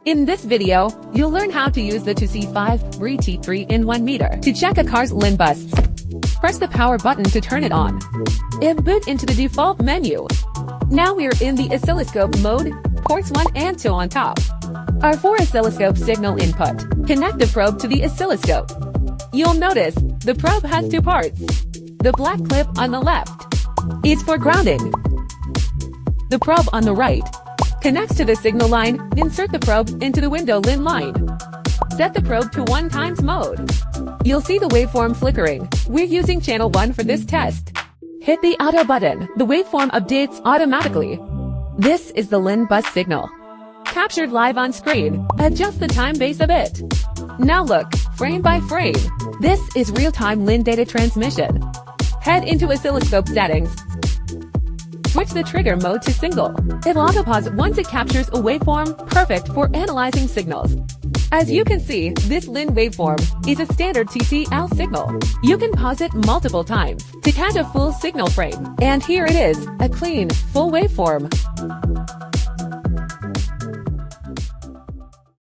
In this video, you'll learn how to use the 2C53T 3-in-1 meter to check a car's LIN bus. Press the power button to turn it on. And boot into the default menu. Now we're in the oscilloscope mode, ports 1 and 2 on top. Our 4 oscilloscope signal input. Connect the probe to the oscilloscope. You'll notice the probe has 2 parts. The black clip on the left is for grounding. The probe on the right connects to the signal line. Insert the probe into the window LIN line. Set the probe to 1x mode. You'll see the waveform flickering. We're using channel 1 for this test. Hit the auto button. The waveform updates automatically. This is the LIN bus signal. Captured live on screen. Adjust the time base a bit. Now look, frame by frame. This is real-time LIN data transmission. Head into oscilloscope settings. Switch the trigger mode to single. It'll auto-pause once it captures a waveform, perfect for analyzing signals. As you can see, this LIN waveform is a standard TTL signal. You can pause it multiple times to catch a full signal frame. And here it is, a clean, full waveform.